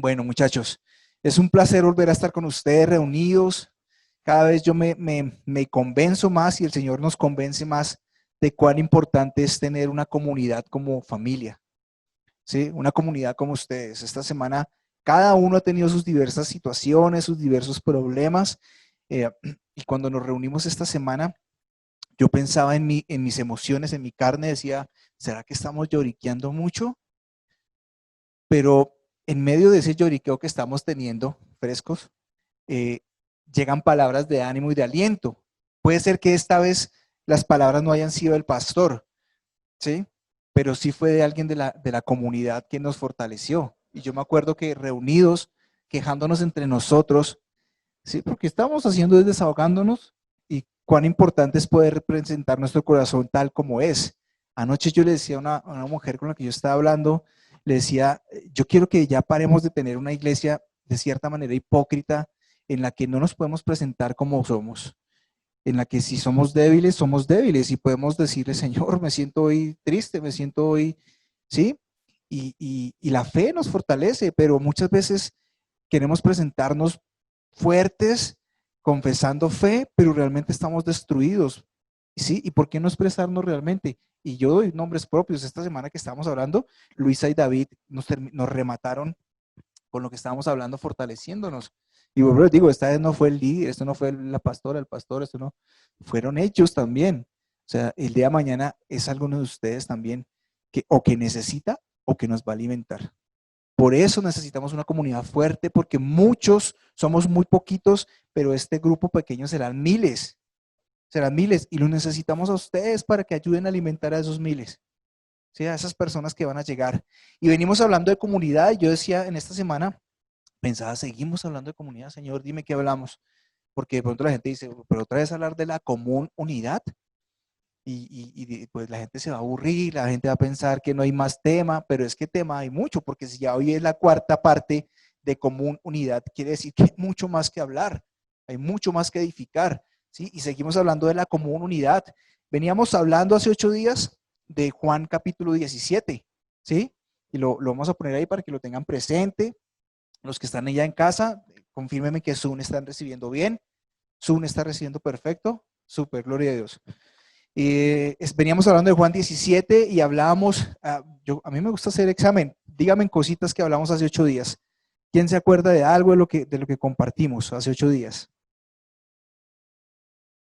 Bueno, muchachos, es un placer volver a estar con ustedes reunidos. Cada vez yo me convenzo más y el Señor nos convence más de cuán importante es tener una comunidad como familia, ¿sí? Una comunidad como ustedes. Esta semana cada uno ha tenido sus diversas situaciones, sus diversos problemas. eh, y cuando nos reunimos esta semana, yo pensaba en mis emociones, en mi carne, decía, ¿será que estamos lloriqueando mucho? Pero en medio de ese lloriqueo que estamos teniendo, frescos, eh, llegan palabras de ánimo y de aliento. Puede ser que esta vez las palabras no hayan sido del pastor, ¿sí? Pero sí fue de alguien de la comunidad que nos fortaleció. Y yo me acuerdo que reunidos, quejándonos entre nosotros, ¿sí? Porque estábamos haciendo es desahogándonos y cuán importante es poder representar nuestro corazón tal como es. Anoche yo le decía a una mujer con la que yo estaba hablando, le decía, yo quiero que ya paremos de tener una iglesia de cierta manera hipócrita en la que no nos podemos presentar como somos, en la que si somos débiles y podemos decirle, Señor, me siento hoy triste, me siento hoy, ¿sí? Y la fe nos fortalece, pero muchas veces queremos presentarnos fuertes, confesando fe, pero realmente estamos destruidos. ¿Sí? ¿Y por qué no expresarnos realmente? Y yo doy nombres propios. Esta semana que estábamos hablando, Luisa y David nos remataron con lo que estábamos hablando, fortaleciéndonos. Y bueno, digo, esta vez no fue el líder, esto no fue la pastora, el pastor, esto no, fueron ellos también. O sea, el día de mañana es alguno de ustedes también que o que necesita o que nos va a alimentar. Por eso necesitamos una comunidad fuerte, porque muchos somos muy poquitos, pero este grupo pequeño serán miles, y los necesitamos a ustedes para que ayuden a alimentar a esos miles, ¿sí? A esas personas que van a llegar. Y venimos hablando de comunidad, y yo decía en esta semana, pensaba, seguimos hablando de comunidad, Señor, dime qué hablamos, porque de pronto la gente dice, pero otra vez hablar de la común unidad, pues la gente se va a aburrir, la gente va a pensar que no hay más tema, pero es que tema hay mucho, porque si ya hoy es la cuarta parte de común unidad, quiere decir que hay mucho más que hablar, hay mucho más que edificar, ¿sí? Y seguimos hablando de la común unidad. Veníamos hablando hace 8 días de Juan capítulo 17, ¿sí? Y lo vamos a poner ahí para que lo tengan presente. Los que están allá en casa, confírmenme que Zoom están recibiendo bien. Zoom está recibiendo perfecto. Súper, gloria a Dios. Veníamos hablando de Juan 17 y hablábamos, a mí me gusta hacer examen, díganme cositas que hablamos hace 8 días. ¿Quién se acuerda de algo de lo que compartimos hace 8 días?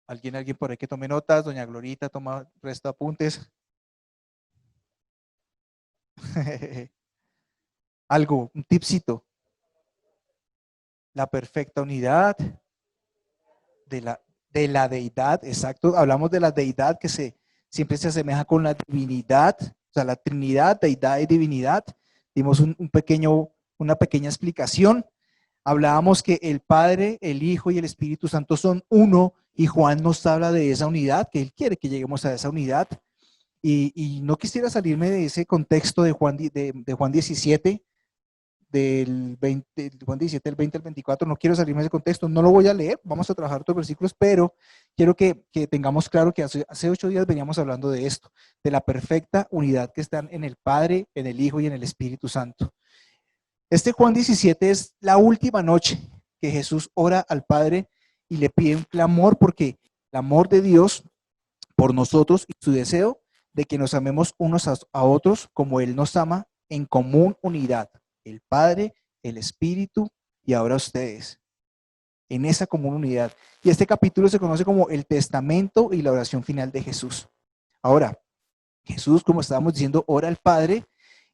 ¿Alguien por ahí que tome notas? Doña Glorita toma resto de apuntes. Algo, un tipcito. La perfecta unidad de la deidad, exacto. Hablamos de la deidad que siempre se asemeja con la divinidad, o sea, la Trinidad, deidad y divinidad. Dimos una pequeña explicación. Hablábamos que el Padre, el Hijo y el Espíritu Santo son uno, y Juan nos habla de esa unidad, que él quiere que lleguemos a esa unidad. Y no quisiera salirme de ese contexto de Juan 17, Juan 17, del 20 al 24, no quiero salirme de ese contexto, no lo voy a leer, vamos a trabajar otros versículos, pero quiero que tengamos claro que hace 8 días veníamos hablando de esto, de la perfecta unidad que están en el Padre, en el Hijo y en el Espíritu Santo. Este Juan 17 es la última noche que Jesús ora al Padre y le pide un clamor, porque el amor de Dios por nosotros y su deseo de que nos amemos unos a otros como Él nos ama en común unidad, el Padre, el Espíritu y ahora ustedes, en esa común unidad. Y este capítulo se conoce como el testamento y la oración final de Jesús. Ahora, Jesús, como estábamos diciendo, ora al Padre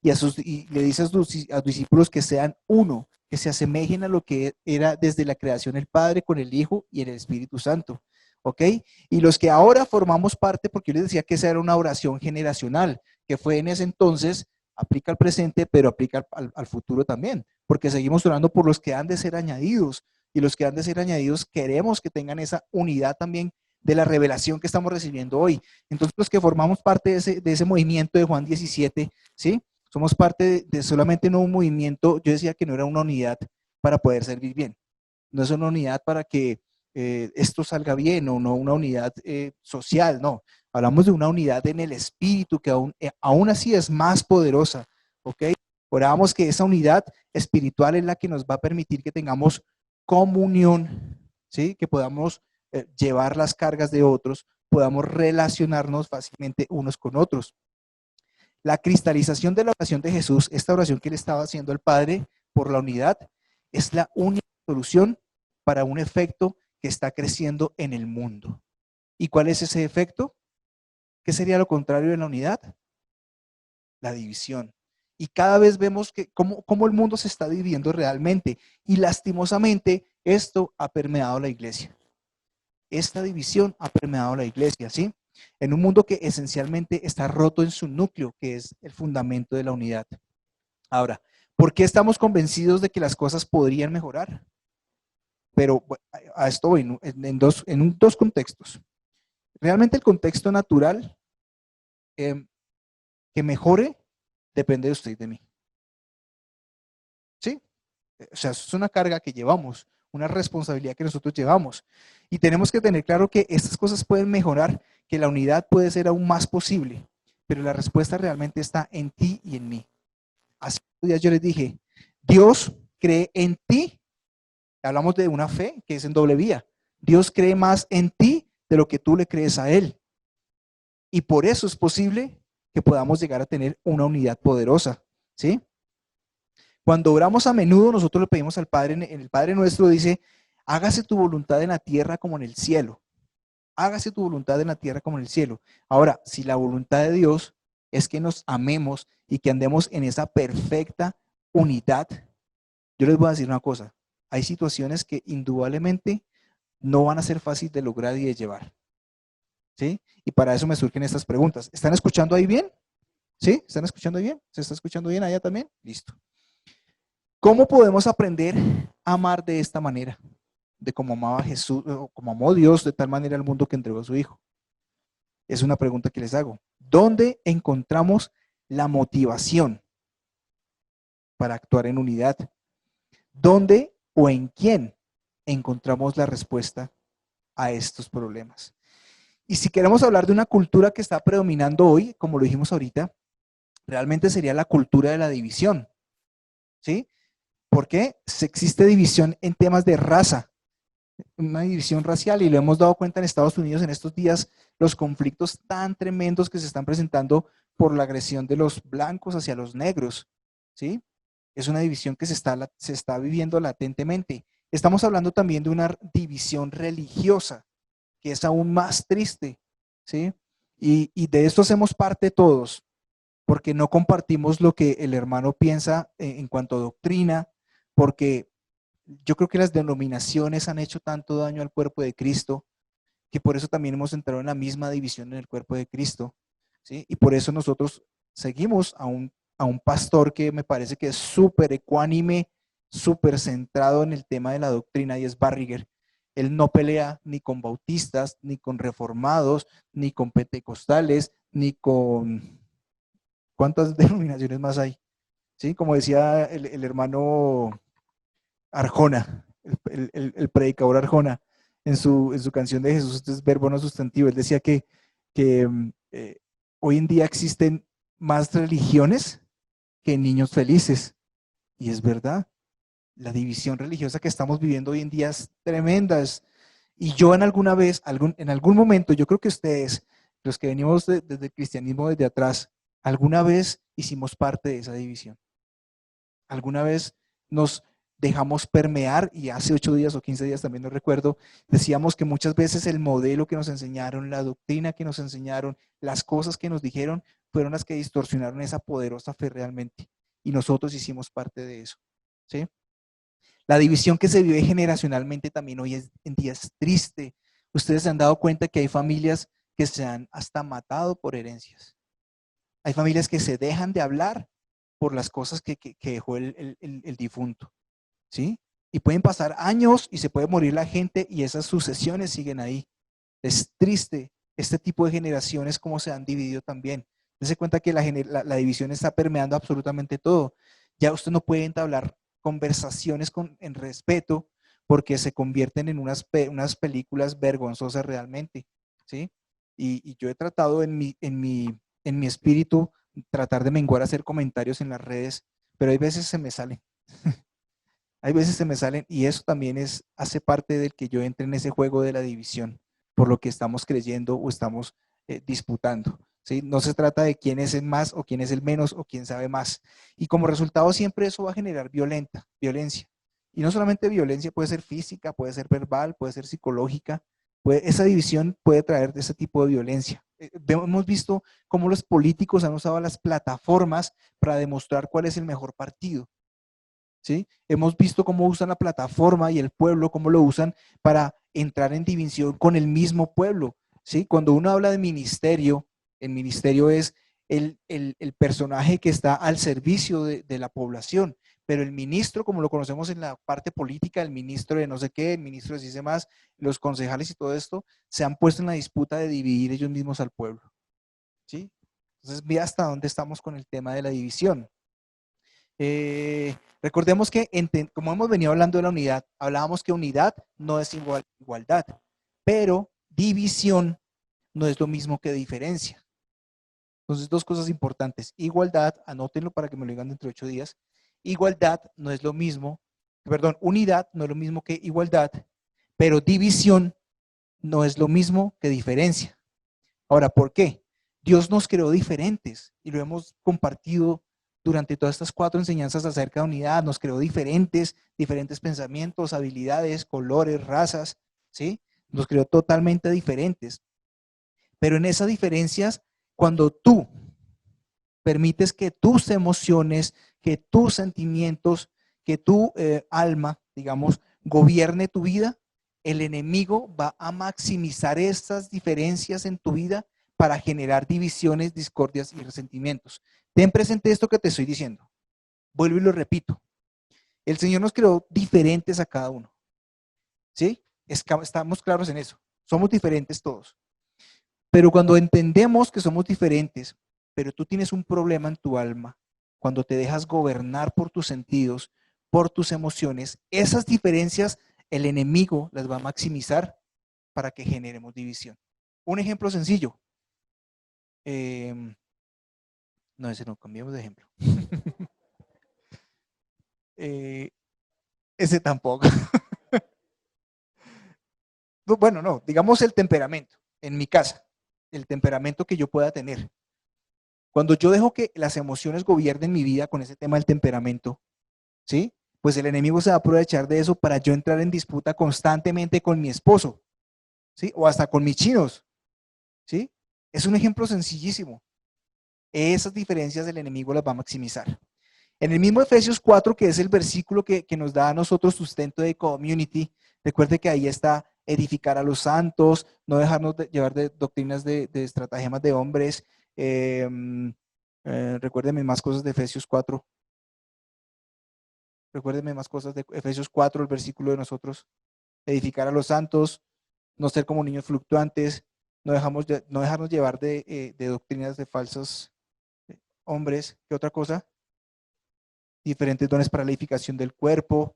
y le dice a sus discípulos que sean uno, que se asemejen a lo que era desde la creación el Padre con el Hijo y el Espíritu Santo. ¿Ok? Y los que ahora formamos parte, porque yo les decía que esa era una oración generacional, que fue en ese entonces, aplica al presente, pero aplica al futuro también, porque seguimos orando por los que han de ser añadidos, y los que han de ser añadidos queremos que tengan esa unidad también de la revelación que estamos recibiendo hoy. Entonces, los que formamos parte de ese movimiento de Juan 17, ¿sí? Somos parte de solamente no un movimiento, yo decía que no era una unidad para poder servir bien, no es una unidad para que esto salga bien, o no una unidad social, no. Hablamos de una unidad en el espíritu que aún así es más poderosa, ¿ok? Orábamos que esa unidad espiritual es la que nos va a permitir que tengamos comunión, ¿sí? Que podamos llevar las cargas de otros, podamos relacionarnos fácilmente unos con otros. La cristalización de la oración de Jesús, esta oración que le estaba haciendo al Padre por la unidad, es la única solución para un efecto que está creciendo en el mundo. ¿Y cuál es ese efecto? ¿Qué sería lo contrario de la unidad? La división. Y cada vez vemos que cómo el mundo se está dividiendo realmente. Y lastimosamente esto ha permeado la iglesia. Esta división ha permeado la iglesia, ¿sí? En un mundo que esencialmente está roto en su núcleo, que es el fundamento de la unidad. Ahora, ¿por qué estamos convencidos de que las cosas podrían mejorar? Pero a esto voy en dos contextos. Realmente el contexto natural que mejore depende de usted y de mí. ¿Sí? O sea, es una carga que llevamos, una responsabilidad que nosotros llevamos. Y tenemos que tener claro que estas cosas pueden mejorar, que la unidad puede ser aún más posible, pero la respuesta realmente está en ti y en mí. Hace unos días yo les dije, Dios cree en ti. Hablamos de una fe que es en doble vía. Dios cree más en ti de lo que tú le crees a Él. Y por eso es posible que podamos llegar a tener una unidad poderosa, ¿sí? Cuando oramos a menudo, nosotros le pedimos al Padre, en el Padre Nuestro dice, hágase tu voluntad en la tierra como en el cielo. Hágase tu voluntad en la tierra como en el cielo. Ahora, si la voluntad de Dios es que nos amemos y que andemos en esa perfecta unidad, yo les voy a decir una cosa, hay situaciones que indudablemente no van a ser fáciles de lograr y de llevar, ¿sí? Y para eso me surgen estas preguntas. ¿Están escuchando ahí bien? ¿Sí? ¿Están escuchando bien? ¿Se está escuchando bien allá también? Listo. ¿Cómo podemos aprender a amar de esta manera? De cómo amaba Jesús, o como amó Dios de tal manera al mundo que entregó a su Hijo. Es una pregunta que les hago. ¿Dónde encontramos la motivación para actuar en unidad? ¿Dónde o en quién encontramos la respuesta a estos problemas? Y si queremos hablar de una cultura que está predominando hoy, como lo dijimos ahorita, realmente sería la cultura de la división, ¿sí? Porque existe división en temas de raza, una división racial, y lo hemos dado cuenta en Estados Unidos en estos días, los conflictos tan tremendos que se están presentando por la agresión de los blancos hacia los negros, ¿sí? Es una división que se está viviendo latentemente. Estamos hablando también de una división religiosa, que es aún más triste, ¿sí? Y de esto hacemos parte todos, porque no compartimos lo que el hermano piensa en cuanto a doctrina, porque yo creo que las denominaciones han hecho tanto daño al cuerpo de Cristo, que por eso también hemos entrado en la misma división en el cuerpo de Cristo, ¿sí? Y por eso nosotros seguimos a un pastor que me parece que es súper ecuánime, súper centrado en el tema de la doctrina, y es Barriger. Él no pelea ni con bautistas, ni con reformados, ni con pentecostales, ni con... ¿Cuántas denominaciones más hay? ¿Sí? Como decía el hermano Arjona, el predicador Arjona, en su canción de Jesús, este es verbo no sustantivo. Él decía que hoy en día existen más religiones que niños felices. Y es verdad, la división religiosa que estamos viviendo hoy en día es tremenda. Y yo en alguna vez, en algún momento, yo creo que ustedes, los que venimos desde el cristianismo desde atrás, alguna vez hicimos parte de esa división. Alguna vez nos dejamos permear, y hace 8 días o 15 días también no recuerdo, decíamos que muchas veces el modelo que nos enseñaron, la doctrina que nos enseñaron, las cosas que nos dijeron, fueron las que distorsionaron esa poderosa fe realmente. Y nosotros hicimos parte de eso, ¿sí? La división que se vive generacionalmente también hoy en día es triste. Ustedes se han dado cuenta que hay familias que se han hasta matado por herencias. Hay familias que se dejan de hablar por las cosas que dejó el difunto, ¿sí? Y pueden pasar años y se puede morir la gente y esas sucesiones siguen ahí. Es triste este tipo de generaciones como se han dividido también. Dense cuenta que la división está permeando absolutamente todo. Ya usted no puede entablar conversaciones en respeto porque se convierten en unas películas vergonzosas realmente, ¿sí? Y yo he tratado en mi espíritu tratar de menguar a hacer comentarios en las redes, pero hay veces se me salen. Hay veces se me salen y eso también hace parte del que yo entre en ese juego de la división, por lo que estamos creyendo o estamos disputando. ¿Sí? No se trata de quién es el más o quién es el menos o quién sabe más. Y como resultado siempre eso va a generar violencia. Y no solamente violencia, puede ser física, puede ser verbal, puede ser psicológica. Esa división puede traer ese tipo de violencia. Hemos visto cómo los políticos han usado las plataformas para demostrar cuál es el mejor partido. ¿Sí? Hemos visto cómo usan la plataforma y el pueblo, cómo lo usan para entrar en división con el mismo pueblo. ¿Sí? Cuando uno habla de ministerio, el ministerio es el personaje que está al servicio de la población, pero el ministro, como lo conocemos en la parte política, el ministro de no sé qué, el ministro de sí más, los concejales y todo esto, se han puesto en la disputa de dividir ellos mismos al pueblo. ¿Sí? Entonces, ve hasta dónde estamos con el tema de la división. Recordemos que, como hemos venido hablando de la unidad, hablábamos que unidad no es igualdad, pero división no es lo mismo que diferencia. Entonces, dos cosas importantes. Igualdad, anótenlo para que me lo digan dentro de 8 días. Igualdad no es lo mismo, perdón, unidad no es lo mismo que igualdad, pero división no es lo mismo que diferencia. Ahora, ¿por qué? Dios nos creó diferentes y lo hemos compartido durante todas estas 4 enseñanzas acerca de unidad. Nos creó diferentes pensamientos, habilidades, colores, razas, ¿sí? Nos creó totalmente diferentes. Pero en esas diferencias, cuando tú permites que tus emociones, que tus sentimientos, que tu alma, digamos, gobierne tu vida, el enemigo va a maximizar estas diferencias en tu vida para generar divisiones, discordias y resentimientos. Ten presente esto que te estoy diciendo. Vuelvo y lo repito. El Señor nos creó diferentes a cada uno. ¿Sí? Estamos claros en eso. Somos diferentes todos. Pero cuando entendemos que somos diferentes, pero tú tienes un problema en tu alma, cuando te dejas gobernar por tus sentidos, por tus emociones, esas diferencias el enemigo las va a maximizar para que generemos división. Un ejemplo sencillo. No, ese no, cambiemos de ejemplo. Ese tampoco. Bueno, no, digamos el temperamento, en mi casa, el temperamento que yo pueda tener. Cuando yo dejo que las emociones gobiernen mi vida con ese tema del temperamento, ¿sí? Pues el enemigo se va a aprovechar de eso para yo entrar en disputa constantemente con mi esposo, ¿sí? O hasta con mis chinos, ¿sí? Es un ejemplo sencillísimo. Esas diferencias el enemigo las va a maximizar. En el mismo Efesios 4, que es el versículo que nos da a nosotros sustento de community, recuerde que ahí está edificar a los santos, no dejarnos llevar de doctrinas de estratagemas de hombres. Recuérdeme más cosas de Efesios 4. Recuérdeme más cosas de Efesios 4, el versículo de nosotros. Edificar a los santos, no ser como niños fluctuantes, no dejarnos llevar de doctrinas de falsos hombres. ¿Qué otra cosa? Diferentes dones para la edificación del cuerpo.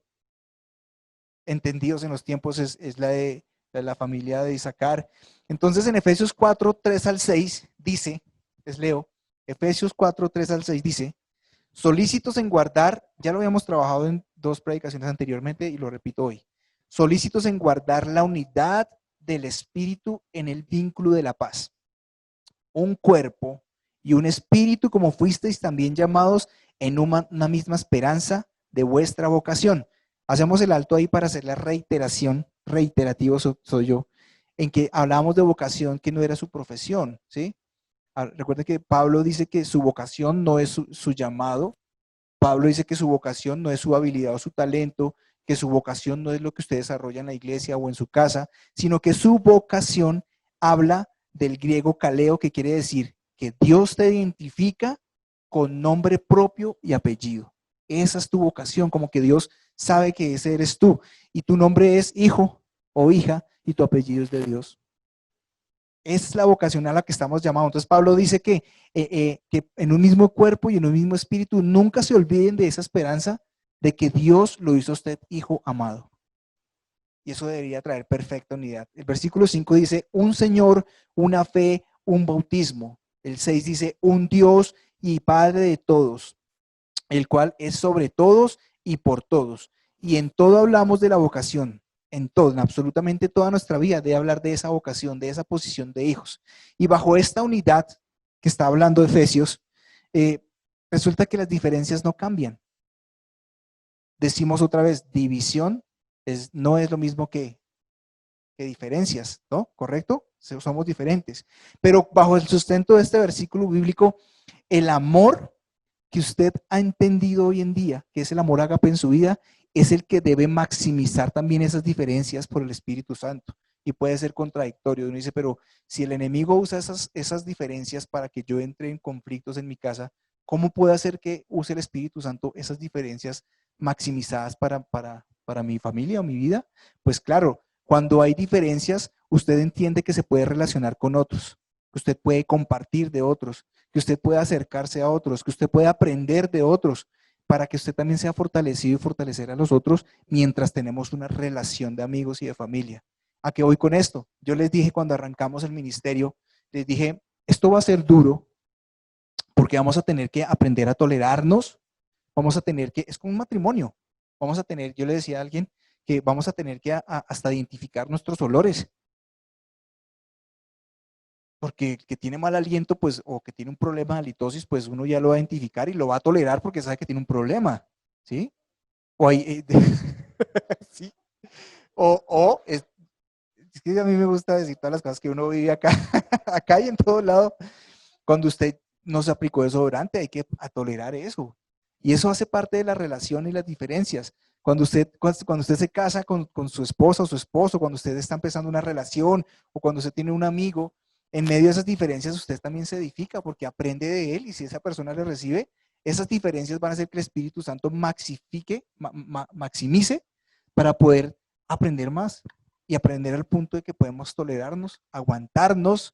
Entendidos en los tiempos es la de la familia de Isaacar. Entonces en Efesios 4, 3 al 6 dice, les leo, Efesios 4, 3 al 6 dice, solícitos en guardar, ya lo habíamos trabajado en 2 predicaciones anteriormente y lo repito hoy, solícitos en guardar la unidad del espíritu en el vínculo de la paz. Un cuerpo y un espíritu como fuisteis también llamados en una misma esperanza de vuestra vocación. Hacemos el alto ahí para hacer la reiteración, reiterativo soy yo, en que hablábamos de vocación que no era su profesión, ¿sí? Recuerden que Pablo dice que su vocación no es su llamado. Pablo dice que su vocación no es su habilidad o su talento, que su vocación no es lo que usted desarrolla en la iglesia o en su casa, sino que su vocación habla del griego kaleo, que quiere decir que Dios te identifica con nombre propio y apellido. Esa es tu vocación, como que Dios sabe que ese eres tú y tu nombre es hijo o hija y tu apellido es de Dios. Es la vocación a la que estamos llamados. Entonces Pablo dice que en un mismo cuerpo y en un mismo espíritu nunca se olviden de esa esperanza de que Dios lo hizo a usted hijo amado. Y eso debería traer perfecta unidad. El versículo 5 dice, un Señor, una fe, un bautismo. El 6 dice, un Dios y Padre de todos, el cual es sobre todos y por todos. Y en todo hablamos de la vocación, en todo, en absolutamente toda nuestra vida, de hablar de esa vocación, de esa posición de hijos. Y bajo esta unidad que está hablando Efesios, eh, resulta que las diferencias no cambian. Decimos otra vez, división no es lo mismo que diferencias, ¿no? ¿Correcto? Somos diferentes. Pero bajo el sustento de este versículo bíblico, el amor que usted ha entendido hoy en día, que es el amor ágape en su vida, es el que debe maximizar también esas diferencias por el Espíritu Santo. Y puede ser contradictorio. Uno dice, pero si el enemigo usa esas diferencias para que yo entre en conflictos en mi casa, ¿cómo puede hacer que use el Espíritu Santo esas diferencias maximizadas para mi familia o mi vida? Pues claro, cuando hay diferencias, usted entiende que se puede relacionar con otros, que usted puede compartir de otros, que usted pueda acercarse a otros, que usted pueda aprender de otros, para que usted también sea fortalecido y fortalecer a los otros mientras tenemos una relación de amigos y de familia. ¿A qué voy con esto? Yo les dije cuando arrancamos el ministerio, les dije, esto va a ser duro porque vamos a tener que aprender a tolerarnos, vamos a tener que, es como un matrimonio, vamos a tener, yo le decía a alguien que vamos a tener que hasta identificar nuestros olores, porque el que tiene mal aliento, pues, o que tiene un problema de halitosis, pues uno ya lo va a identificar y lo va a tolerar porque sabe que tiene un problema, ¿sí? O hay, sí, es que a mí me gusta decir todas las cosas que uno vive acá, acá y en todo lado. Cuando usted no se aplicó desodorante, hay que tolerar eso. Y eso hace parte de la relación y las diferencias. Cuando usted se casa con su esposa o su esposo, cuando usted está empezando una relación o cuando usted tiene un amigo, en medio de esas diferencias usted también se edifica porque aprende de él y si esa persona le recibe, esas diferencias van a hacer que el Espíritu Santo maximice para poder aprender más y aprender al punto de que podemos tolerarnos, aguantarnos,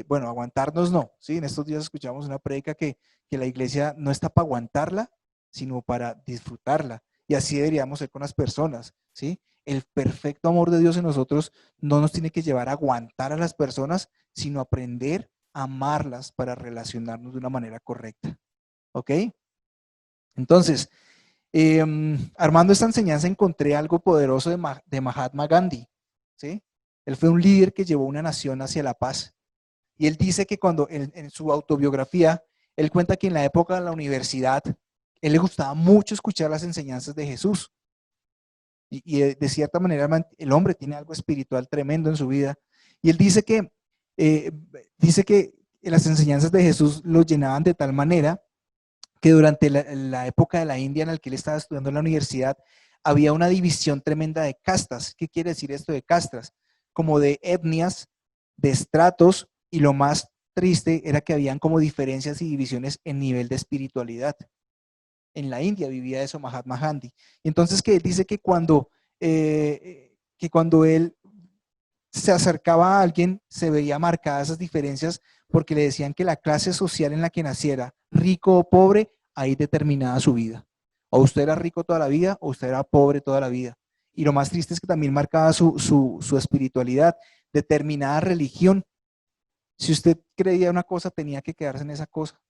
bueno, aguantarnos no, ¿sí? En estos días escuchamos una prédica que la iglesia no está para aguantarla, sino para disfrutarla. Y así deberíamos ser con las personas, ¿sí? El perfecto amor de Dios en nosotros no nos tiene que llevar a aguantar a las personas, sino aprender a amarlas para relacionarnos de una manera correcta, ¿ok? Entonces, armando esta enseñanza encontré algo poderoso de Mahatma Gandhi, ¿sí? Él fue un líder que llevó una nación hacia la paz. Y él dice que cuando en su autobiografía, él cuenta que en la época de la universidad, él le gustaba mucho escuchar las enseñanzas de Jesús. Y de cierta manera el hombre tiene algo espiritual tremendo en su vida. Y él eh, dice que las enseñanzas de Jesús lo llenaban de tal manera que durante la época de la India en la que él estaba estudiando en la universidad, había una división tremenda de castas. ¿Qué quiere decir esto de castas? Como de etnias, de estratos, y lo más triste era que habían como diferencias y divisiones en nivel de espiritualidad. En la India vivía eso Mahatma Gandhi. Entonces que él dice que cuando él se acercaba a alguien, se veía marcadas esas diferencias porque le decían que la clase social en la que naciera, rico o pobre, ahí determinaba su vida. O usted era rico toda la vida o usted era pobre toda la vida. Y lo más triste es que también marcaba su espiritualidad, determinada religión. Si usted creía una cosa, tenía que quedarse en esa cosa.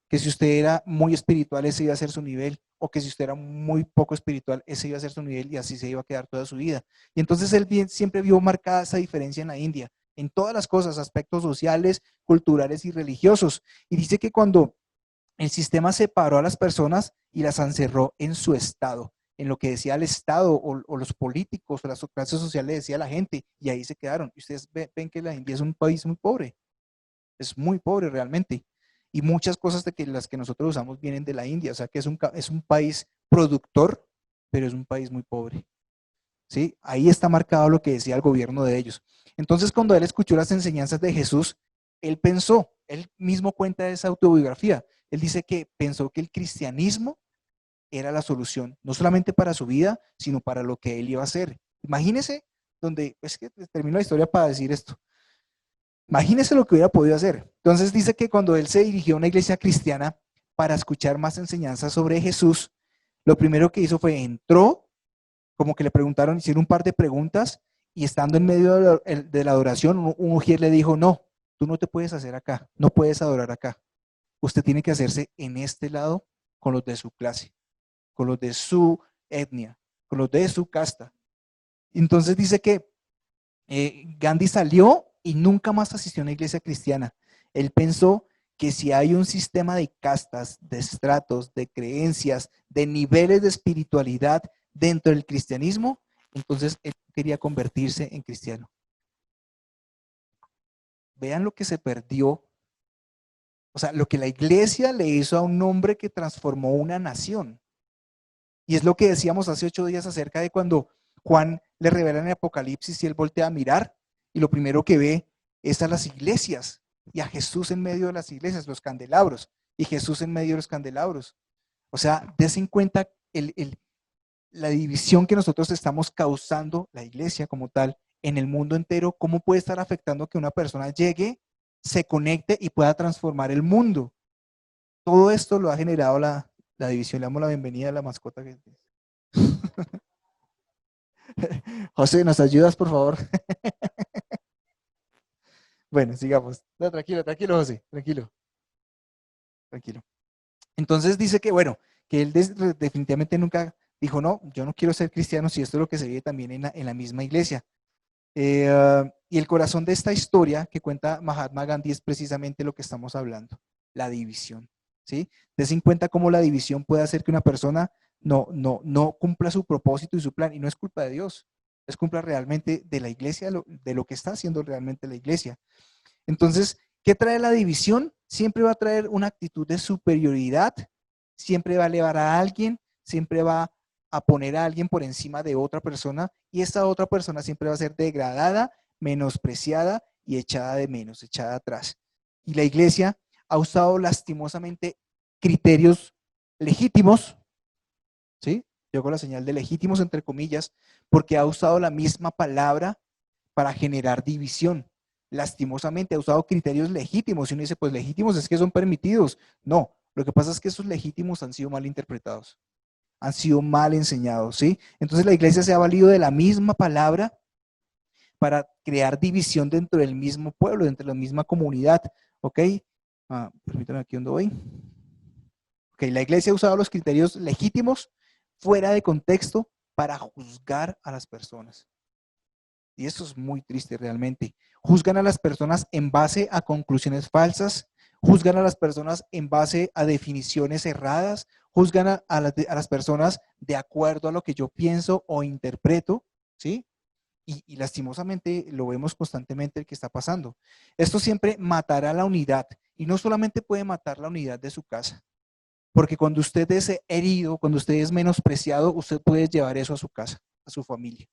Que si usted era muy espiritual, ese iba a ser su nivel. O que si usted era muy poco espiritual, ese iba a ser su nivel y así se iba a quedar toda su vida. Y entonces él siempre vio marcada esa diferencia en la India, en todas las cosas, aspectos sociales, culturales y religiosos. Y dice que cuando el sistema separó a las personas y las encerró en su estado, en lo que decía el Estado o los políticos o las clases sociales decía la gente, y ahí se quedaron. Y ustedes ven que la India es un país muy pobre, es muy pobre realmente. Y muchas cosas de las que nosotros usamos vienen de la India, o sea que es un país productor, pero es un país muy pobre. ¿Sí? Ahí está marcado lo que decía el gobierno de ellos. Entonces, cuando él escuchó las enseñanzas de Jesús, él pensó, él mismo cuenta de esa autobiografía, él dice que pensó que el cristianismo era la solución, no solamente para su vida, sino para lo que él iba a hacer. Imagínese, donde, es que termino la historia para decir esto. Imagínese lo que hubiera podido hacer. Entonces dice que cuando él se dirigió a una iglesia cristiana para escuchar más enseñanzas sobre Jesús, lo primero que hizo fue entró, como que le preguntaron, hicieron un par de preguntas y estando en medio de la adoración, un ujier le dijo, no, tú no te puedes hacer acá, no puedes adorar acá. Usted tiene que hacerse en este lado con los de su clase, con los de su etnia, con los de su casta. Entonces dice que Gandhi salió y nunca más asistió a una iglesia cristiana. Él pensó que si hay un sistema de castas, de estratos, de creencias, de niveles de espiritualidad dentro del cristianismo, entonces él quería convertirse en cristiano. Vean lo que se perdió, o sea, lo que la iglesia le hizo a un hombre que transformó una nación. Y es lo que decíamos hace 8 días acerca de cuando Juan le revela en el Apocalipsis y él voltea a mirar y lo primero que ve es a las iglesias y a Jesús en medio de las iglesias, los candelabros, y Jesús en medio de los candelabros. O sea, des en cuenta la división que nosotros estamos causando, la iglesia como tal, en el mundo entero, cómo puede estar afectando que una persona llegue, se conecte y pueda transformar el mundo. Todo esto lo ha generado la división. Le damos la bienvenida a la mascota que José, ¿nos ayudas, por favor? Bueno, sigamos. No, tranquilo, tranquilo, José, tranquilo, tranquilo. Entonces dice que, bueno, que él definitivamente nunca dijo, no, yo no quiero ser cristiano si esto es lo que se ve también en la misma iglesia. Y el corazón de esta historia que cuenta Mahatma Gandhi es precisamente lo que estamos hablando, la división, ¿sí? Des en cuenta cómo la división puede hacer que una persona no cumpla su propósito y su plan, y no es culpa de Dios, es culpa realmente de la iglesia, de lo que está haciendo realmente la iglesia. Entonces, ¿qué trae la división? Siempre va a traer una actitud de superioridad, siempre va a elevar a alguien, siempre va a poner a alguien por encima de otra persona y esta otra persona siempre va a ser degradada, menospreciada y echada de menos, echada atrás. Y la iglesia ha usado lastimosamente criterios legítimos, ¿sí? Yo con la señal de legítimos entre comillas, porque ha usado la misma palabra para generar división. Lastimosamente ha usado criterios legítimos y uno dice, pues legítimos es que son permitidos. No, lo que pasa es que esos legítimos han sido mal interpretados, han sido mal enseñados, ¿sí? Entonces la iglesia se ha valido de la misma palabra para crear división dentro del mismo pueblo, dentro de la misma comunidad, ¿ok? Permítame aquí donde voy. Ok, la iglesia ha usado los criterios legítimos fuera de contexto para juzgar a las personas. Y eso es muy triste realmente. Juzgan a las personas en base a conclusiones falsas, juzgan a las personas en base a definiciones erradas, juzgan a las personas de acuerdo a lo que yo pienso o interpreto, ¿sí? Y lastimosamente lo vemos constantemente el que está pasando. Esto siempre matará la unidad y no solamente puede matar la unidad de su casa, porque cuando usted es herido, cuando usted es menospreciado, usted puede llevar eso a su casa, a su familia.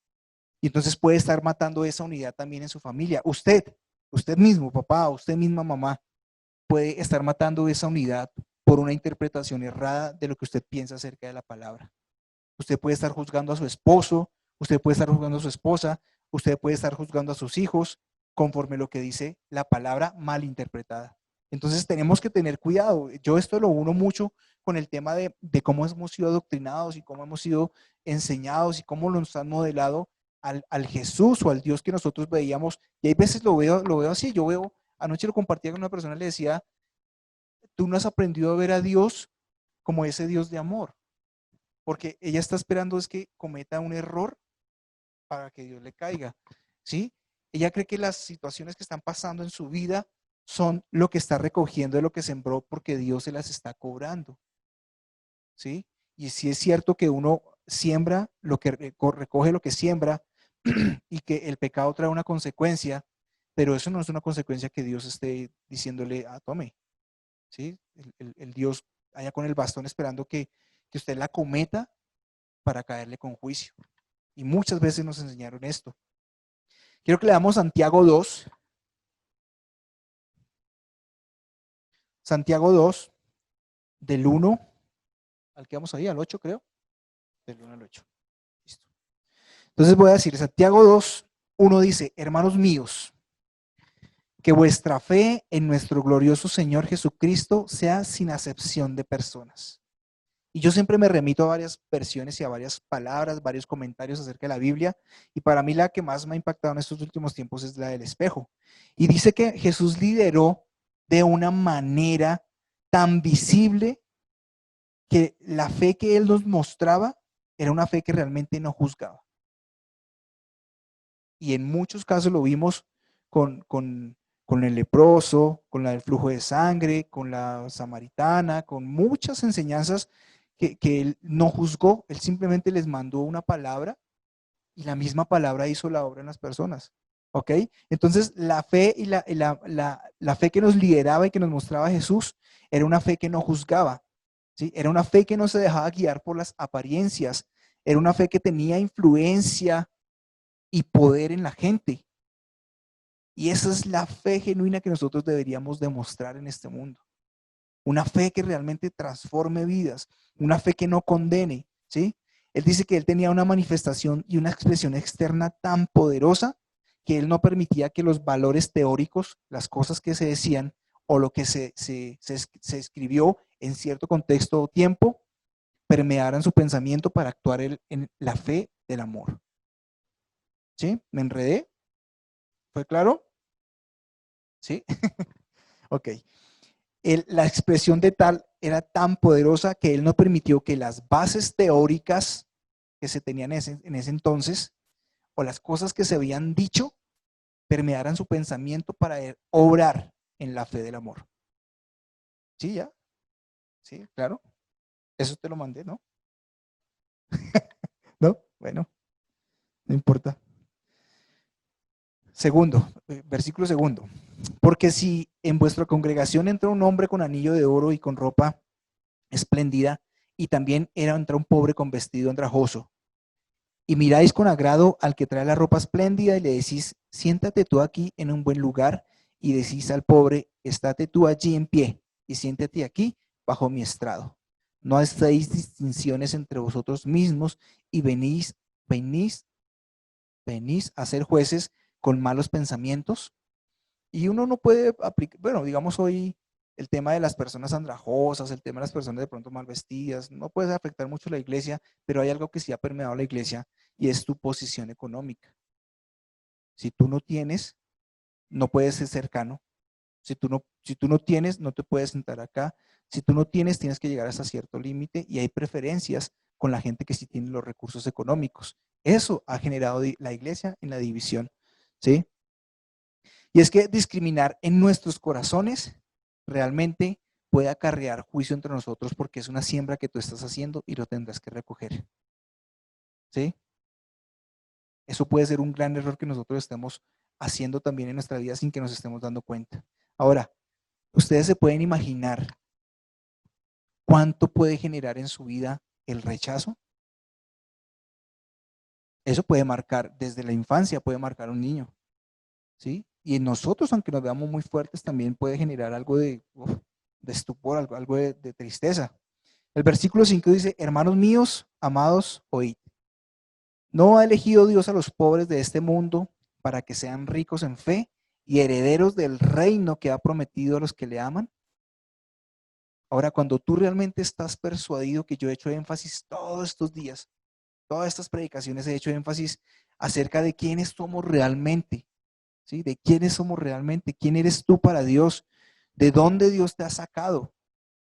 Y entonces puede estar matando esa unidad también en su familia. Usted mismo, papá, usted misma, mamá, puede estar matando esa unidad por una interpretación errada de lo que usted piensa acerca de la palabra. Usted puede estar juzgando a su esposo, usted puede estar juzgando a su esposa, usted puede estar juzgando a sus hijos conforme lo que dice la palabra mal interpretada. Entonces tenemos que tener cuidado. Yo esto lo uno mucho con el tema de cómo hemos sido adoctrinados y cómo hemos sido enseñados y cómo nos han modelado al Jesús o al Dios que nosotros veíamos. Y hay veces lo veo así. Yo veo, anoche lo compartía con una persona, le decía, tú no has aprendido a ver a Dios como ese Dios de amor, porque ella está esperando es que cometa un error para que Dios le caiga, ¿sí? Ella cree que las situaciones que están pasando en su vida son lo que está recogiendo de lo que sembró porque Dios se las está cobrando, ¿sí? Y sí es cierto que uno siembra lo que recoge lo que siembra y que el pecado trae una consecuencia, pero eso no es una consecuencia que Dios esté diciéndole, tome, ¿sí? El Dios allá con el bastón esperando que usted la cometa para caerle con juicio. Y muchas veces nos enseñaron esto. Quiero que leamos Santiago 2. Santiago 2, del 1 al que vamos ahí, al 8 creo. Del 1 al 8. Listo. Entonces voy a decir, Santiago 2, 1 dice, hermanos míos, que vuestra fe en nuestro glorioso Señor Jesucristo sea sin acepción de personas. Y yo siempre me remito a varias versiones y a varias palabras, varios comentarios acerca de la Biblia. Y para mí la que más me ha impactado en estos últimos tiempos es la del espejo. Y dice que Jesús lideró de una manera tan visible que la fe que Él nos mostraba era una fe que realmente no juzgaba. Y en muchos casos lo vimos con el leproso, con la del flujo de sangre, con la samaritana, con muchas enseñanzas que Él no juzgó. Él simplemente les mandó una palabra y la misma palabra hizo la obra en las personas. ¿Ok? Entonces, la fe y la fe que nos lideraba y que nos mostraba Jesús era una fe que no juzgaba. ¿Sí? Era una fe que no se dejaba guiar por las apariencias. Era una fe que tenía influencia y poder en la gente. Y esa es la fe genuina que nosotros deberíamos demostrar en este mundo. Una fe que realmente transforme vidas, una fe que no condene, ¿sí? Él dice que él tenía una manifestación y una expresión externa tan poderosa que él no permitía que los valores teóricos, las cosas que se decían o lo que se escribió en cierto contexto o tiempo, permearan su pensamiento para actuar en la fe del amor. ¿Sí? ¿Me enredé? ¿Fue claro? ¿Sí? Ok. La expresión de tal era tan poderosa que él no permitió que las bases teóricas que se tenían en ese entonces o las cosas que se habían dicho permearan su pensamiento para obrar en la fe del amor. ¿Sí, ya? Sí, claro. Eso te lo mandé, ¿no? ¿No? Bueno, no importa. Segundo, versículo segundo. Porque si en vuestra congregación entra un hombre con anillo de oro y con ropa espléndida, y también entra un pobre con vestido andrajoso, y miráis con agrado al que trae la ropa espléndida y le decís, siéntate tú aquí en un buen lugar, y decís al pobre, estate tú allí en pie, y siéntate aquí bajo mi estrado. No hacéis distinciones entre vosotros mismos y venís, venís a ser jueces con malos pensamientos. Y uno no puede aplicar, bueno, digamos hoy el tema de las personas andrajosas, el tema de las personas de pronto mal vestidas, no puede afectar mucho a la iglesia, pero hay algo que sí ha permeado a la iglesia y es tu posición económica. Si tú no tienes, no puedes ser cercano. Si tú no tienes, no te puedes sentar acá. Si tú no tienes, tienes que llegar hasta cierto límite y hay preferencias con la gente que sí tiene los recursos económicos. Eso ha generado la iglesia en la división, ¿sí? Y es que discriminar en nuestros corazones realmente puede acarrear juicio entre nosotros porque es una siembra que tú estás haciendo y lo tendrás que recoger. ¿Sí? Eso puede ser un gran error que nosotros estemos haciendo también en nuestra vida sin que nos estemos dando cuenta. Ahora, ustedes se pueden imaginar cuánto puede generar en su vida el rechazo. Eso puede marcar, desde la infancia puede marcar a un niño. ¿Sí? Y en nosotros, aunque nos veamos muy fuertes, también puede generar algo de estupor, algo de tristeza. El versículo 5 dice, hermanos míos, amados, oíd. ¿No ha elegido Dios a los pobres de este mundo para que sean ricos en fe y herederos del reino que ha prometido a los que le aman? Ahora, cuando tú realmente estás persuadido, que yo he hecho énfasis todos estos días, todas estas predicaciones he hecho énfasis acerca de quiénes somos realmente, ¿sí? De quiénes somos realmente, quién eres tú para Dios, de dónde Dios te ha sacado,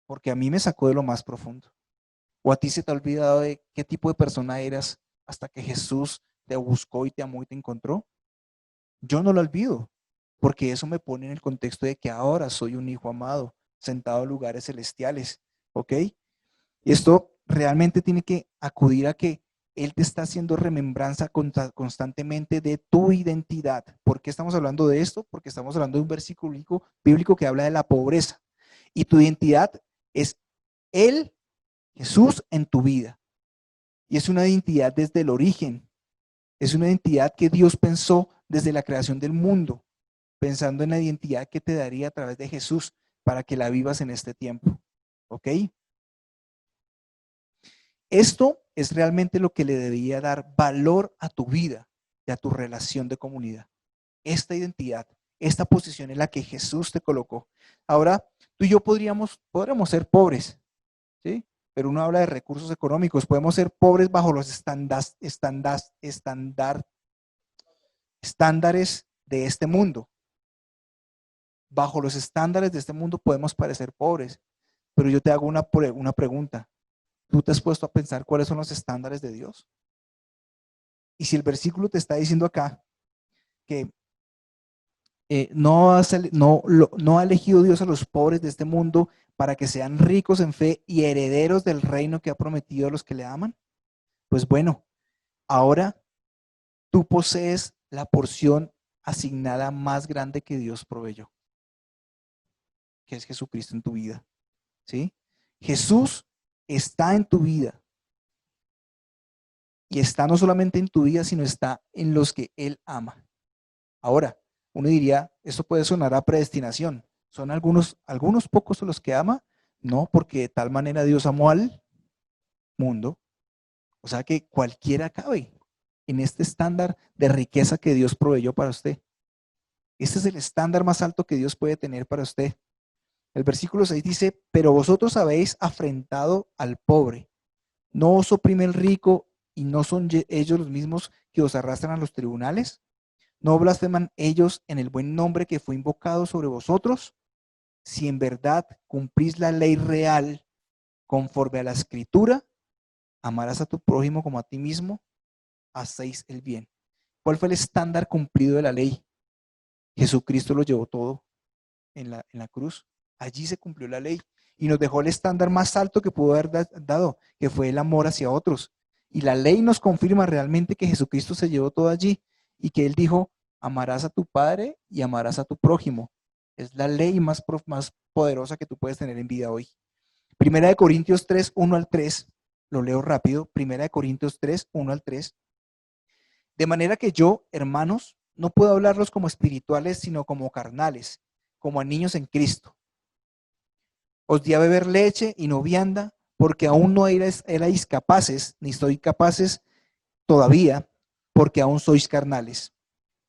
porque a mí me sacó de lo más profundo. O a ti se te ha olvidado de qué tipo de persona eras hasta que Jesús te buscó y te amó y te encontró. Yo no lo olvido, porque eso me pone en el contexto de que ahora soy un hijo amado, sentado en lugares celestiales, ¿ok? Y esto realmente tiene que acudir a que Él te está haciendo remembranza constantemente de tu identidad. ¿Por qué estamos hablando de esto? Porque estamos hablando de un versículo bíblico que habla de la pobreza. Y tu identidad es Él, Jesús, en tu vida. Y es una identidad desde el origen. Es una identidad que Dios pensó desde la creación del mundo, pensando en la identidad que te daría a través de Jesús para que la vivas en este tiempo. ¿Ok? Esto es realmente lo que le debería dar valor a tu vida y a tu relación de comunidad. Esta identidad, esta posición en la que Jesús te colocó. Ahora, tú y yo podríamos ser pobres, ¿sí? Pero uno habla de recursos económicos. Podemos ser pobres bajo los estándares de este mundo. Bajo los estándares de este mundo podemos parecer pobres. Pero yo te hago una pregunta. ¿tú te has puesto a pensar cuáles son los estándares de Dios? Y si el versículo te está diciendo acá que no ha elegido Dios a los pobres de este mundo para que sean ricos en fe y herederos del reino que ha prometido a los que le aman, pues bueno, ahora tú posees la porción asignada más grande que Dios proveyó, que es Jesucristo en tu vida, ¿sí? Jesús está en tu vida y está no solamente en tu vida, sino está en los que Él ama. Ahora, uno diría, esto puede sonar a predestinación. ¿Son algunos pocos los que ama? No, porque de tal manera Dios amó al mundo. O sea que cualquiera cabe en este estándar de riqueza que Dios proveyó para usted. Este es el estándar más alto que Dios puede tener para usted. El versículo 6 dice, pero vosotros habéis afrentado al pobre. ¿No os oprime el rico y no son ellos los mismos que os arrastran a los tribunales? ¿No blasfeman ellos en el buen nombre que fue invocado sobre vosotros? Si en verdad cumplís la ley real conforme a la escritura, amarás a tu prójimo como a ti mismo, hacéis el bien. ¿Cuál fue el estándar cumplido de la ley? Jesucristo lo llevó todo en la cruz. Allí se cumplió la ley y nos dejó el estándar más alto que pudo haber dado, que fue el amor hacia otros. Y la ley nos confirma realmente que Jesucristo se llevó todo allí y que Él dijo, amarás a tu padre y amarás a tu prójimo. Es la ley más poderosa que tú puedes tener en vida hoy. Primera de Corintios 3, 1 al 3, lo leo rápido. Primera de Corintios 3, 1 al 3. De manera que yo, hermanos, no puedo hablarlos como espirituales, sino como carnales, como a niños en Cristo. Os di a beber leche y no vianda, porque aún no erais capaces, ni sois capaces todavía, porque aún sois carnales.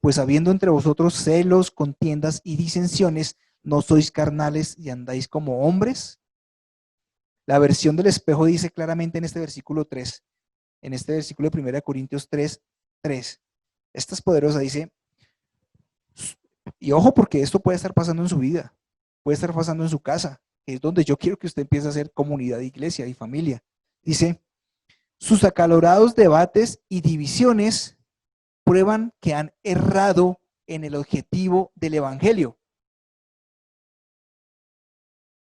Pues habiendo entre vosotros celos, contiendas y disensiones, ¿no sois carnales y andáis como hombres? La versión del espejo dice claramente en este versículo 3, en este versículo de 1 Corintios 3, 3. Esta es poderosa, dice, y ojo porque esto puede estar pasando en su vida, puede estar pasando en su casa, que es donde yo quiero que usted empiece a hacer comunidad de iglesia y familia. Dice, sus acalorados debates y divisiones prueban que han errado en el objetivo del evangelio.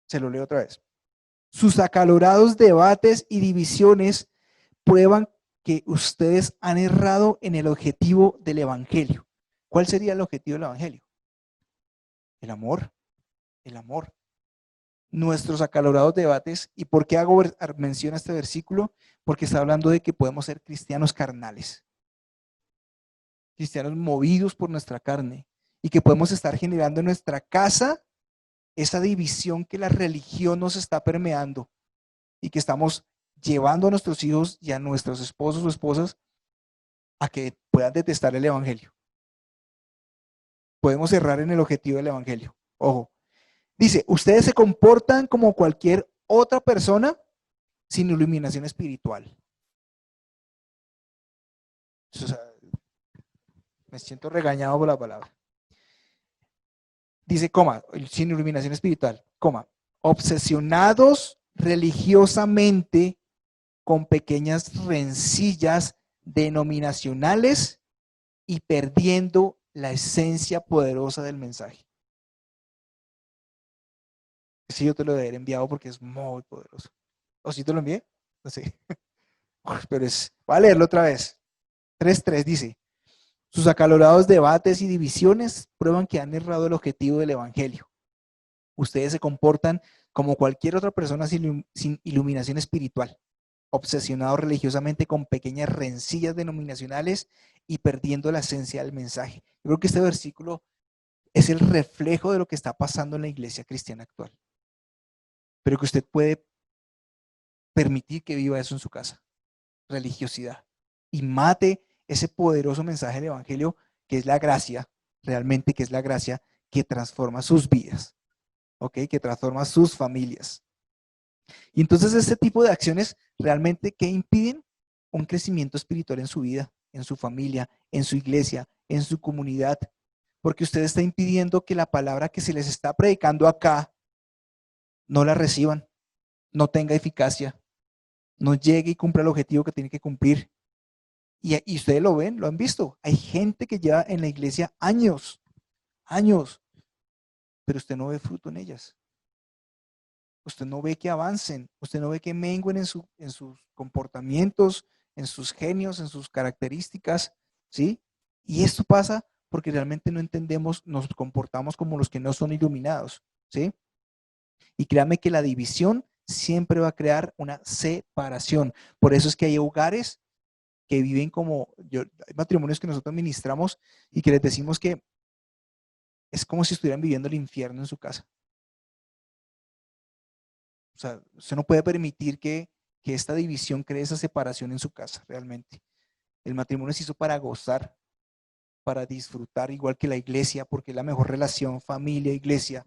Se lo leo otra vez. Sus acalorados debates y divisiones prueban que ustedes han errado en el objetivo del evangelio. ¿Cuál sería el objetivo del evangelio? El amor, el amor. Nuestros acalorados debates. ¿Y por qué hago mención a este versículo? Porque está hablando de que podemos ser cristianos carnales, cristianos movidos por nuestra carne, y que podemos estar generando en nuestra casa esa división que la religión nos está permeando y que estamos llevando a nuestros hijos y a nuestros esposos o esposas a que puedan detestar el evangelio. Podemos errar en el objetivo del evangelio. Ojo. Dice, ustedes se comportan como cualquier otra persona sin iluminación espiritual. O sea, me siento regañado por la palabra. Dice, coma, sin iluminación espiritual, coma, obsesionados religiosamente con pequeñas rencillas denominacionales y perdiendo la esencia poderosa del mensaje. Sí, yo te lo debería haber enviado porque es muy poderoso. ¿O sí te lo envié? No sé. Pero voy a leerlo otra vez. 3.3 dice, sus acalorados debates y divisiones prueban que han errado el objetivo del evangelio. Ustedes se comportan como cualquier otra persona sin iluminación espiritual, obsesionados religiosamente con pequeñas rencillas denominacionales y perdiendo la esencia del mensaje. Yo creo que este versículo es el reflejo de lo que está pasando en la iglesia cristiana actual. Pero que usted puede permitir que viva eso en su casa. Religiosidad. Y mate ese poderoso mensaje del evangelio que es la gracia, realmente que es la gracia que transforma sus vidas. ¿Ok? Que transforma sus familias. Y entonces este tipo de acciones realmente ¿qué impiden? Un crecimiento espiritual en su vida, en su familia, en su iglesia, en su comunidad. Porque usted está impidiendo que la palabra que se les está predicando acá no la reciban, no tenga eficacia, no llegue y cumpla el objetivo que tiene que cumplir. Y ustedes lo ven, lo han visto. Hay gente que lleva en la iglesia años, años, pero usted no ve fruto en ellas. Usted no ve que avancen, usted no ve que menguen en sus comportamientos, en sus genios, en sus características, ¿sí? Y esto pasa porque realmente no entendemos, nos comportamos como los que no son iluminados, ¿sí? Y créame que la división siempre va a crear una separación. Por eso es que hay hogares que viven hay matrimonios que nosotros ministramos y que les decimos que es como si estuvieran viviendo el infierno en su casa. O sea, usted no puede permitir que esta división cree esa separación en su casa, realmente. El matrimonio se hizo para gozar, para disfrutar, igual que la iglesia, porque es la mejor relación, familia, iglesia.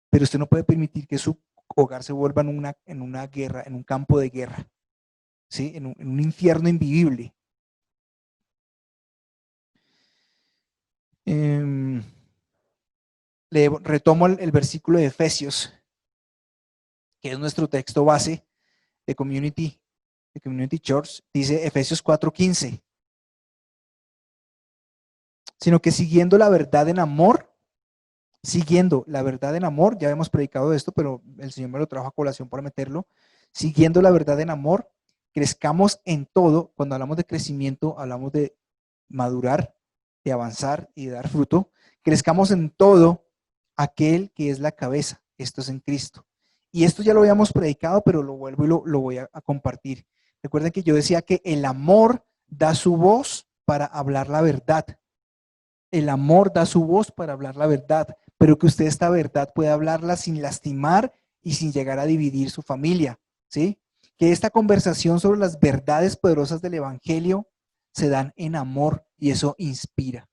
Pero usted no puede permitir que su hogar se vuelva en una guerra, en un campo de guerra, ¿sí? En un infierno invivible. Retomo el versículo de Efesios, que es nuestro texto base de Community Church. Dice Efesios 4:15. Sino que siguiendo la verdad en amor, ya hemos predicado esto, pero el Señor me lo trajo a colación para meterlo. Siguiendo la verdad en amor, crezcamos en todo. Cuando hablamos de crecimiento, hablamos de madurar, de avanzar y de dar fruto. Crezcamos en todo aquel que es la cabeza, esto es en Cristo. Y esto ya lo habíamos predicado, pero lo vuelvo y lo voy a compartir. Recuerden que yo decía que el amor da su voz para hablar la verdad. El amor da su voz para hablar la verdad, pero que usted esta verdad pueda hablarla sin lastimar y sin llegar a dividir su familia, ¿sí? Que esta conversación sobre las verdades poderosas del Evangelio se dan en amor y eso inspira.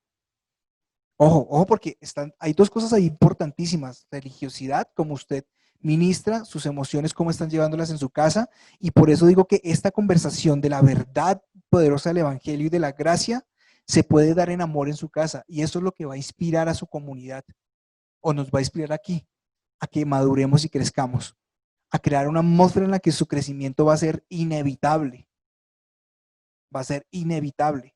Ojo, ojo, porque hay dos cosas ahí importantísimas. Religiosidad, como usted ministra, sus emociones, cómo están llevándolas en su casa. Y por eso digo que esta conversación de la verdad poderosa del Evangelio y de la gracia se puede dar en amor en su casa. Y eso es lo que va a inspirar a su comunidad. O nos va a inspirar aquí, a que maduremos y crezcamos. A crear una atmósfera en la que su crecimiento va a ser inevitable. Va a ser inevitable.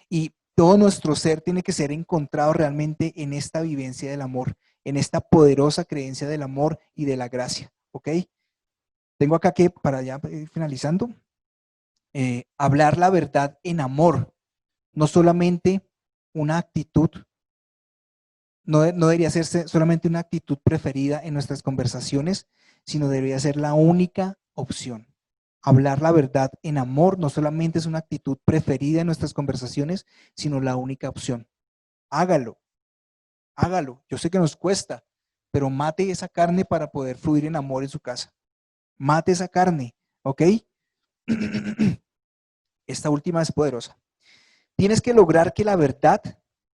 Y todo nuestro ser tiene que ser encontrado realmente en esta vivencia del amor, en esta poderosa creencia del amor y de la gracia, ¿ok? Tengo acá que, para ya ir finalizando, hablar la verdad en amor, no solamente una actitud, no debería ser solamente una actitud preferida en nuestras conversaciones, sino debería ser la única opción. Hablar la verdad en amor no solamente es una actitud preferida en nuestras conversaciones, sino la única opción. Hágalo, hágalo. Yo sé que nos cuesta, pero mate esa carne para poder fluir en amor en su casa. Mate esa carne, ¿ok? Esta última es poderosa. Tienes que lograr que la verdad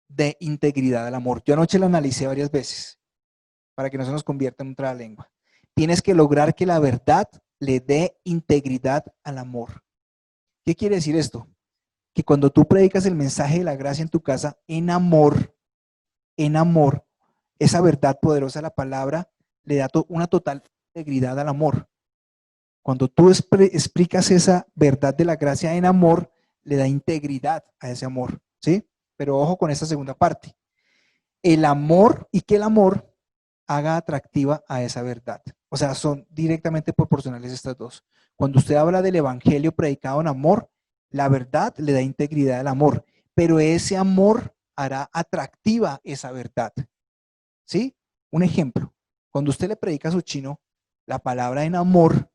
dé integridad al amor. Yo anoche la analicé varias veces para que no se nos convierta en otra lengua. Tienes que lograr que la verdad le dé integridad al amor. ¿Qué quiere decir esto? Que cuando tú predicas el mensaje de la gracia en tu casa en amor, esa verdad poderosa de la palabra le da una total integridad al amor. Cuando tú explicas esa verdad de la gracia en amor, le da integridad a ese amor, ¿sí? Pero ojo con esta segunda parte. El amor y que el amor haga atractiva a esa verdad. O sea, son directamente proporcionales estas dos. Cuando usted habla del evangelio predicado en amor, la verdad le da integridad al amor, pero ese amor hará atractiva esa verdad. ¿Sí? Un ejemplo. Cuando usted le predica a su chino la palabra en amor,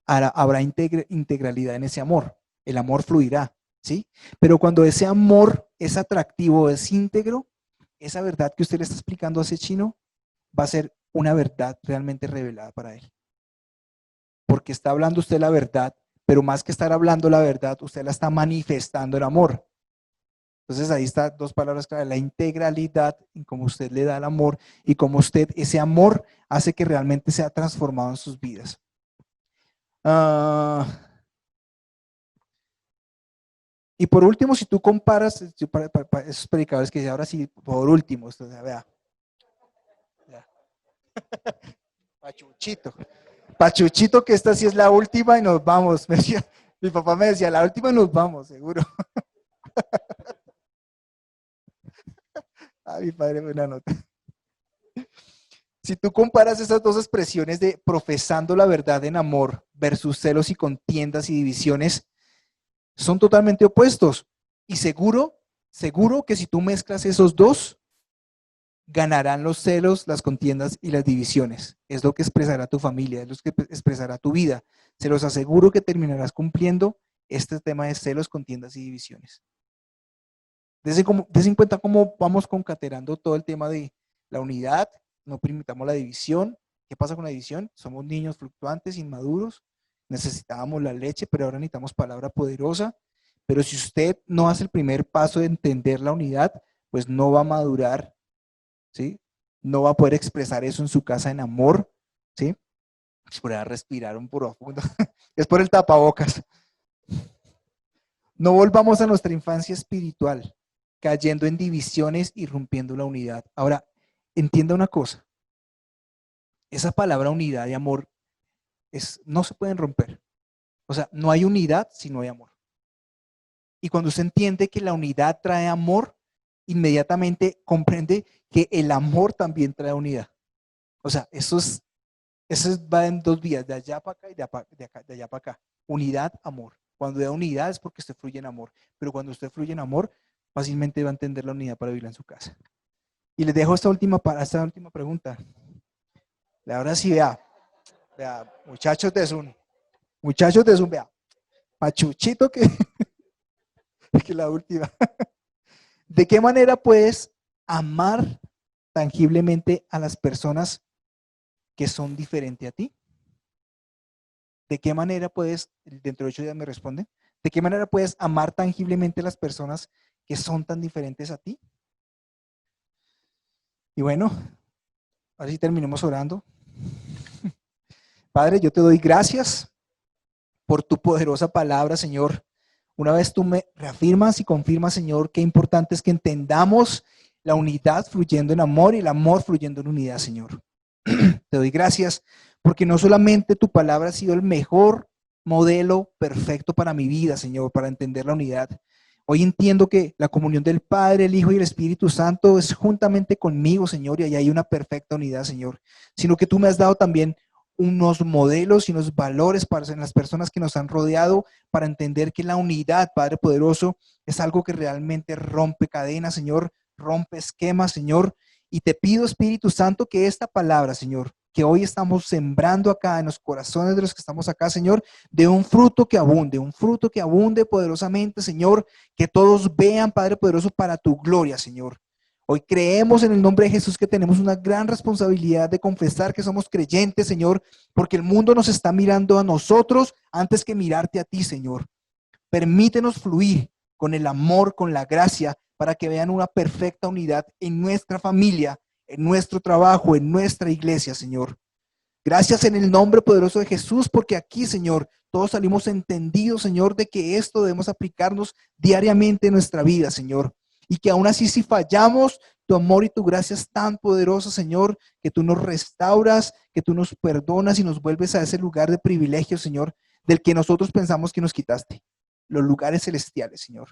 habrá integralidad en ese amor. El amor fluirá, ¿sí? Pero cuando ese amor es atractivo, es íntegro, esa verdad que usted le está explicando a ese chino va a ser una verdad realmente revelada para él. Porque está hablando usted la verdad, pero más que estar hablando la verdad, usted la está manifestando el amor. Entonces ahí está dos palabras claras, la integralidad, en cómo usted le da el amor y cómo usted, ese amor hace que realmente sea transformado en sus vidas. Y por último, si tú comparas, para esos predicadores que dicen, ahora sí, por último, vea. Pachuchito. Pachuchito, que esta sí es la última y nos vamos. Mi papá me decía, la última y nos vamos, seguro. A mi padre buena nota. Si tú comparas esas dos expresiones de profesando la verdad en amor versus celos y contiendas y divisiones, son totalmente opuestos. Y seguro que si tú mezclas esos dos, ganarán los celos, las contiendas y las divisiones. Es lo que expresará tu familia, es lo que expresará tu vida. Se los aseguro que terminarás cumpliendo este tema de celos, contiendas y divisiones. Des en cuenta cómo vamos concatenando todo el tema de la unidad, no permitamos la división. ¿Qué pasa con la división? Somos niños fluctuantes, inmaduros, necesitábamos la leche, pero ahora necesitamos palabra poderosa. Pero si usted no hace el primer paso de entender la unidad, pues no va a madurar, ¿sí? No va a poder expresar eso en su casa en amor, ¿sí? Voy a respirar un profundo. Es por el tapabocas. No volvamos a nuestra infancia espiritual, cayendo en divisiones y rompiendo la unidad. Ahora, entienda una cosa. Esa palabra unidad y amor no se pueden romper. O sea, no hay unidad si no hay amor. Y cuando usted entiende que la unidad trae amor, inmediatamente comprende que el amor también trae unidad. O sea, eso va en dos vías, de allá para acá y de allá para acá. Unidad, amor. Cuando da unidad es porque usted fluye en amor. Pero cuando usted fluye en amor, fácilmente va a entender la unidad para vivir en su casa. Y les dejo esta última pregunta. Ahora sí, vea, muchachos de Zoom, vea, Pachuchito que la última. ¿De qué manera puedes amar tangiblemente a las personas que son diferentes a ti? ¿De qué manera puedes, dentro de 8 días me responden, ¿de qué manera puedes amar tangiblemente a las personas que son tan diferentes a ti? Y bueno, ahora sí terminemos orando. Padre, yo te doy gracias por tu poderosa palabra, Señor. Una vez tú me reafirmas y confirmas, Señor, qué importante es que entendamos la unidad fluyendo en amor y el amor fluyendo en unidad, Señor. Te doy gracias porque no solamente tu palabra ha sido el mejor modelo perfecto para mi vida, Señor, para entender la unidad. Hoy entiendo que la comunión del Padre, el Hijo y el Espíritu Santo es juntamente conmigo, Señor, y ahí hay una perfecta unidad, Señor. Sino que tú me has dado también unos modelos y unos valores para las personas que nos han rodeado, para entender que la unidad, Padre poderoso, es algo que realmente rompe cadenas, Señor, rompe esquemas, Señor. Y te pido, Espíritu Santo, que esta palabra, Señor, que hoy estamos sembrando acá en los corazones de los que estamos acá, Señor, de un fruto que abunde poderosamente, Señor, que todos vean, Padre poderoso, para tu gloria, Señor. Hoy creemos en el nombre de Jesús que tenemos una gran responsabilidad de confesar que somos creyentes, Señor, porque el mundo nos está mirando a nosotros antes que mirarte a ti, Señor. Permítenos fluir con el amor, con la gracia, para que vean una perfecta unidad en nuestra familia, en nuestro trabajo, en nuestra iglesia, Señor. Gracias en el nombre poderoso de Jesús, porque aquí, Señor, todos salimos entendidos, Señor, de que esto debemos aplicarnos diariamente en nuestra vida, Señor. Y que aún así si fallamos, tu amor y tu gracia es tan poderosa, Señor, que tú nos restauras, que tú nos perdonas y nos vuelves a ese lugar de privilegio, Señor, del que nosotros pensamos que nos quitaste, los lugares celestiales, Señor.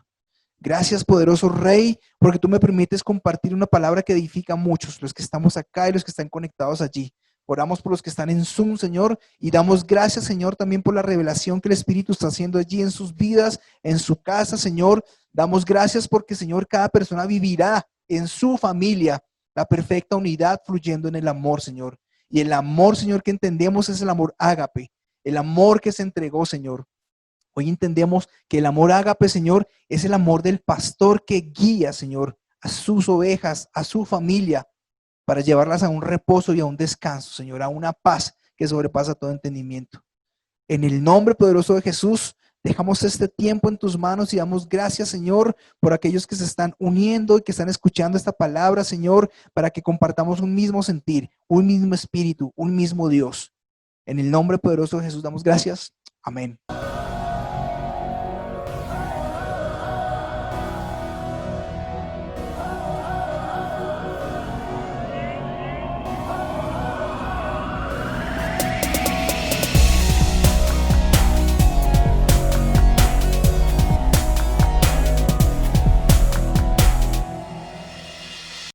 Gracias, poderoso Rey, porque tú me permites compartir una palabra que edifica a muchos, los que estamos acá y los que están conectados allí. Oramos por los que están en Zoom, Señor, y damos gracias, Señor, también por la revelación que el Espíritu está haciendo allí en sus vidas, en su casa, Señor. Damos gracias porque, Señor, cada persona vivirá en su familia la perfecta unidad fluyendo en el amor, Señor. Y el amor, Señor, que entendemos es el amor ágape, el amor que se entregó, Señor. Hoy entendemos que el amor ágape, Señor, es el amor del pastor que guía, Señor, a sus ovejas, a su familia, para llevarlas a un reposo y a un descanso, Señor, a una paz que sobrepasa todo entendimiento. En el nombre poderoso de Jesús, dejamos este tiempo en tus manos y damos gracias, Señor, por aquellos que se están uniendo y que están escuchando esta palabra, Señor, para que compartamos un mismo sentir, un mismo espíritu, un mismo Dios. En el nombre poderoso de Jesús damos gracias. Amén.